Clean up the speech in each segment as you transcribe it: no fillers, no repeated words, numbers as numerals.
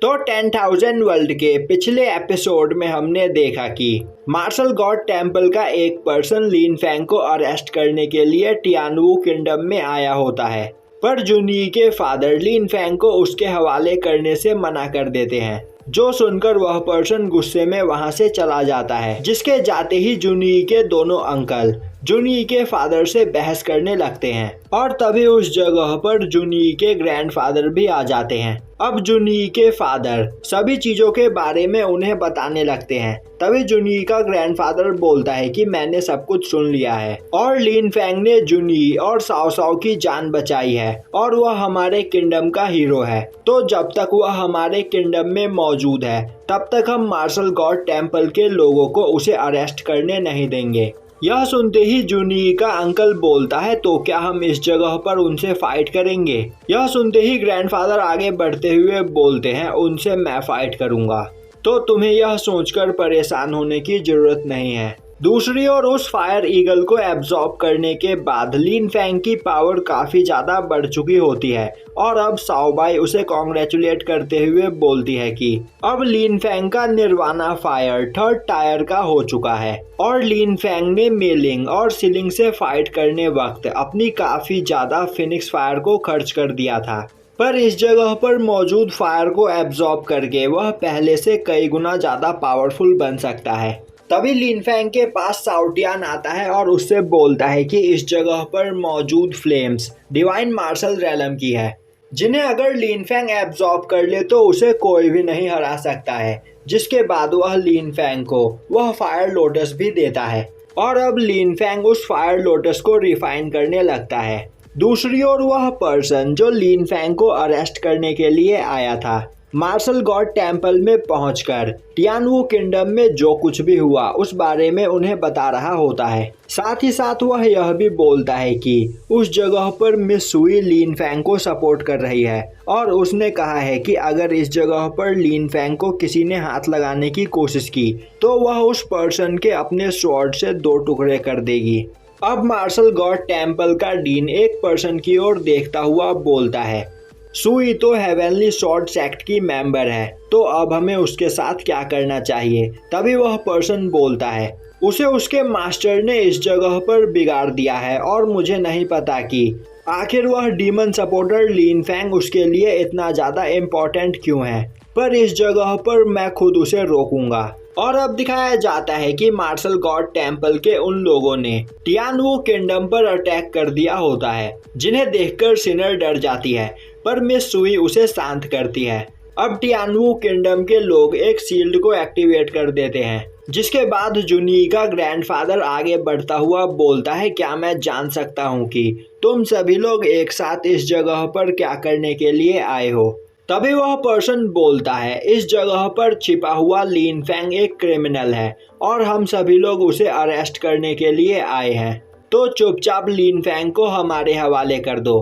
तो 10,000 वर्ल्ड के पिछले एपिसोड में हमने देखा कि मार्शल गॉड टेम्पल का एक पर्सन लिन फैंग को अरेस्ट करने के लिए टियानवू किंगडम में आया होता है, पर जुनी के फादर लिन फैंग को उसके हवाले करने से मना कर देते हैं, जो सुनकर वह पर्सन गुस्से में वहां से चला जाता है। जिसके जाते ही जुनी के दोनों अंकल जुनी के फादर से बहस करने लगते हैं और तभी उस जगह पर जुनी के ग्रैंडफादर भी आ जाते हैं। अब जुनी के फादर सभी चीजों के बारे में उन्हें बताने लगते हैं। तभी जुनी का ग्रैंडफादर बोलता है कि मैंने सब कुछ सुन लिया है और लिन फैंग ने जुनी और साओ साओ की जान बचाई है और वह हमारे किंगडम का हीरो है। तो जब तक वह हमारे किंगडम में मौजूद है तब तक हम मार्शल गॉड टेम्पल के लोगों को उसे अरेस्ट करने नहीं देंगे। यह सुनते ही जुनी का अंकल बोलता है, तो क्या हम इस जगह पर उनसे फाइट करेंगे? यह सुनते ही ग्रैंडफादर आगे बढ़ते हुए बोलते हैं, उनसे मैं फाइट करूंगा, तो तुम्हें यह सोचकर परेशान होने की जरूरत नहीं है। दूसरी ओर उस फायर ईगल को एब्जॉर्ब करने के बाद लिन फैंग की पावर काफी ज्यादा बढ़ चुकी होती है और अब साओ बाई उसे कॉन्ग्रेचुलेट करते हुए बोलती है कि अब लिन फैंग का निर्वाणा फायर 3rd टायर का हो चुका है और लिन फैंग ने मेलिंग और सिलिंग से फाइट करने वक्त अपनी काफी ज्यादा फिनिक्स फायर को खर्च कर दिया था, पर इस जगह पर मौजूद फायर को एब्जॉर्ब करके वह पहले से कई गुना ज्यादा पावरफुल बन सकता है। तभी लिन फैंग के पास साउटियान आता है और उससे बोलता है कि इस जगह पर मौजूद फ्लेम्स डिवाइन मार्शल रेलम की है, जिन्हें अगर लिन फैंग एब्जॉर्ब कर ले तो उसे कोई भी नहीं हरा सकता है। जिसके बाद वह लिन फैंग को वह फायर लोटस भी देता है और अब लिन फैंग उस फायर लोटस को रिफाइन करने लगता है। दूसरी ओर वह पर्सन जो लिन फैंग को अरेस्ट करने के लिए आया था मार्शल गॉड टेम्पल में पहुंचकर टियानवू किंगडम में जो कुछ भी हुआ उस बारे में उन्हें बता रहा होता है। साथ ही साथ वह यह भी बोलता है कि उस जगह पर मिस सुई लिन फैंग को सपोर्ट कर रही है और उसने कहा है कि अगर इस जगह पर लिन फैंग को किसी ने हाथ लगाने की कोशिश की तो वह उस पर्सन के अपने स्वॉर्ड से 2 टुकड़े कर देगी। अब मार्शल गॉड टेम्पल का डीन एक पर्सन की ओर देखता हुआ बोलता है, सुई तो हेवनली स्वॉर्ड सेक्ट की मेंबर है, तो अब हमें उसके साथ क्या करना चाहिए? तभी वह पर्सन बोलता है, उसे उसके मास्टर ने इस जगह पर बिगाड़ दिया है और मुझे नहीं पता कि आखिर वह डीमन सपोर्टर लिन फैंग उसके लिए इतना ज़्यादा इम्पोर्टेंट क्यों है, पर इस जगह पर मैं खुद उसे रोकूंगा। और अब दिखाया जाता है कि मार्शल गॉड टेम्पल के उन लोगों ने टियानवू किंगडम पर अटैक कर दिया होता है, जिन्हें देखकर सिनर डर जाती है, पर मिस सुई उसे शांत करती है। अब टियानवू किंगडम के लोग एक शील्ड को एक्टिवेट कर देते हैं, जिसके बाद जुनी का ग्रैंडफादर आगे बढ़ता हुआ बोलता है, क्या मैं जान सकता हूँ कि तुम सभी लोग एक साथ इस जगह पर क्या करने के लिए आए हो? तभी वह पर्सन बोलता है, इस जगह पर छिपा हुआ लिन फैंग एक क्रिमिनल है और हम सभी लोग उसे अरेस्ट करने के लिए आए हैं, तो चुपचाप लिन फैंग को हमारे हवाले कर दो।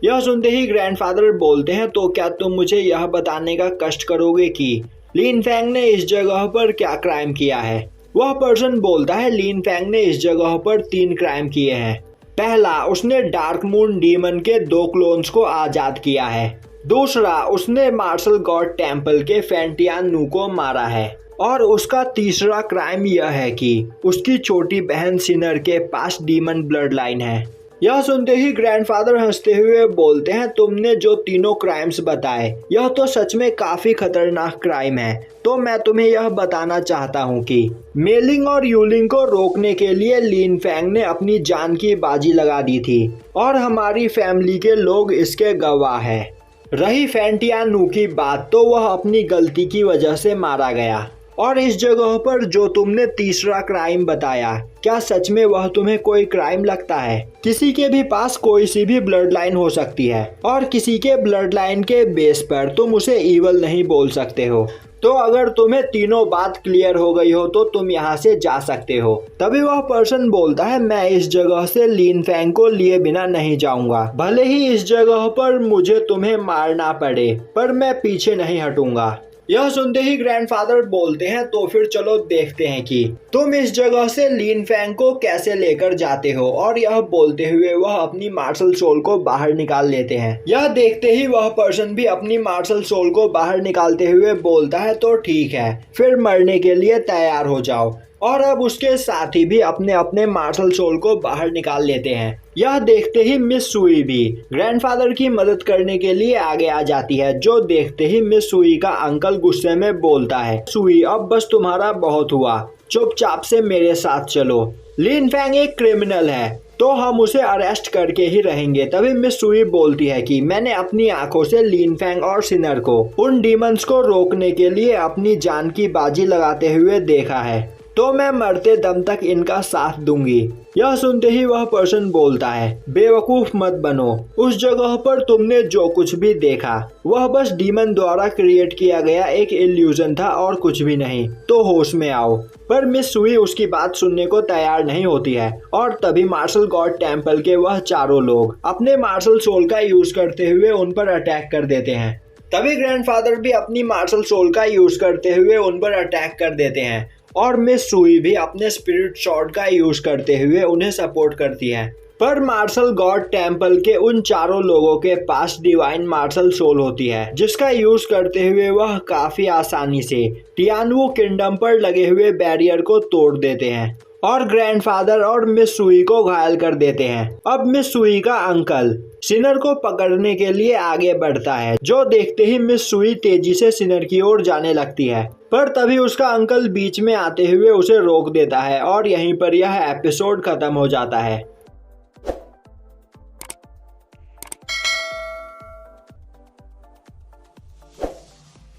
यह सुनते ही ग्रैंडफादर बोलते हैं, तो क्या तुम मुझे यह बताने का कष्ट करोगे कि लिन फैंग ने इस जगह पर क्या क्राइम किया है? वह पर्सन बोलता है, लिन फैंग ने इस जगह पर 3 क्राइम किए हैं। पहला, उसने डार्क मून डीमन के 2 क्लोन्स को आजाद किया है। दूसरा, उसने मार्शल गॉड टेम्पल के फैंटियान नू को मारा है। और उसका तीसरा क्राइम यह है कि उसकी छोटी बहन सिनर के पास डीमन ब्लड लाइन है। यह सुनते ही ग्रैंडफादर हंसते हुए बोलते हैं, तुमने जो तीनों क्राइम्स बताए यह तो सच में काफी खतरनाक क्राइम है, तो मैं तुम्हें यह बताना चाहता हूँ कि मेलिंग और यूलिंग को रोकने के लिए लिन फैंग ने अपनी जान की बाजी लगा दी थी और हमारी फैमिली के लोग इसके गवाह हैं। रही फैंटियान नू की बात, तो वह अपनी गलती की वजह से मारा गया। और इस जगह पर जो तुमने तीसरा क्राइम बताया, क्या सच में वह तुम्हें कोई क्राइम लगता है? किसी के भी पास कोई सी भी ब्लड लाइन हो सकती है और किसी के ब्लड लाइन के बेस पर तुम उसे ईवल नहीं बोल सकते हो। तो अगर तुम्हें तीनों बात क्लियर हो गई हो तो तुम यहाँ से जा सकते हो। तभी वह पर्सन बोलता है, मैं इस जगह से लिन फैंग को लिए बिना नहीं जाऊंगा, भले ही इस जगह पर मुझे तुम्हें मारना पड़े, पर मैं पीछे नहीं हटूंगा। यह सुनते ही ग्रैंडफादर बोलते हैं तो फिर चलो देखते हैं कि तुम इस जगह से लिन फैंग को कैसे लेकर जाते हो। और यह बोलते हुए वह अपनी मार्शल सोल को बाहर निकाल लेते हैं। यह देखते ही वह पर्सन भी अपनी मार्शल सोल को बाहर निकालते हुए बोलता है तो ठीक है, फिर मरने के लिए तैयार हो जाओ। और अब उसके साथी भी अपने अपने मार्शल सोल को बाहर निकाल लेते हैं। यह देखते ही मिस सुई भी ग्रैंडफादर की मदद करने के लिए आगे आ जाती है, जो देखते ही मिस सुई का अंकल गुस्से में बोलता है, सुई अब बस तुम्हारा बहुत हुआ, चुपचाप से मेरे साथ चलो। लिन फैंग एक क्रिमिनल है तो हम उसे अरेस्ट करके ही रहेंगे। तभी मिस सुई बोलती है कि मैंने अपनी आंखों से लिन फैंग और सिनर को उन डीमंस को रोकने के लिए अपनी जान की बाजी लगाते हुए देखा है, तो मैं मरते दम तक इनका साथ दूंगी। यह सुनते ही वह पर्सन बोलता है, बेवकूफ मत बनो, उस जगह पर तुमने जो कुछ भी देखा वह बस डीमन द्वारा क्रिएट किया गया एक इल्यूजन था और कुछ भी नहीं, तो होश में आओ। पर मिस सुई उसकी बात सुनने को तैयार नहीं होती है और तभी मार्शल गॉड टेम्पल के वह चारों लोग अपने मार्शल सोल का यूज करते हुए उन पर अटैक कर देते हैं। तभी ग्रैंडफादर भी अपनी मार्शल सोल का यूज करते हुए उन पर अटैक कर देते हैं और मिस सुई भी अपने स्पिरिट शॉट का यूज करते हुए उन्हें सपोर्ट करती है। पर मार्शल गॉड टेम्पल के उन चारों लोगों के पास डिवाइन मार्शल सोल होती है, जिसका यूज करते हुए वह काफी आसानी से टियानवू किंगडम पर लगे हुए बैरियर को तोड़ देते हैं और ग्रैंडफादर और मिस सुई को घायल कर देते हैं। अब मिस सुई का अंकल सिनर को पकड़ने के लिए आगे बढ़ता है, जो देखते ही मिस सुई तेजी से सिनर की ओर जाने लगती है। पर तभी उसका अंकल बीच में आते हुए उसे रोक देता है और यहीं पर यह एपिसोड खत्म हो जाता है।